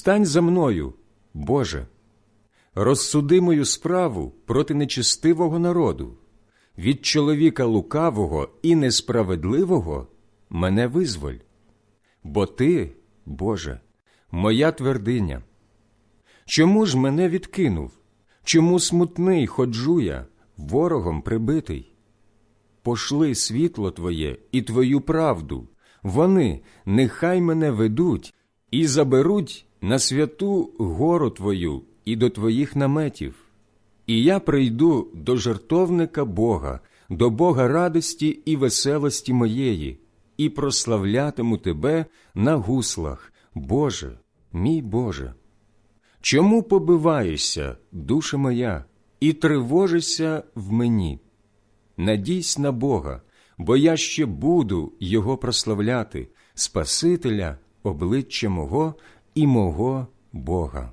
Стань за мною, Боже, розсуди мою справу проти нечестивого народу, від чоловіка лукавого і несправедливого мене визволь. Бо Ти, Боже, моя твердиня. Чому ж мене відкинув? Чому смутний ходжу я, ворогом прибитий? Пошли світло Твоє і Твою правду, вони нехай мене ведуть і заберуть на святу гору Твою і до Твоїх наметів. І я прийду до жертовника Бога, до Бога радості і веселості моєї, і прославлятиму Тебе на гуслах, Боже, мій Боже. Чому побиваєшся, душа моя, і тривожишся в мені? Надійсь на Бога, бо я ще буду Його прославляти, Спасителя, обличчя мого і мого Бога.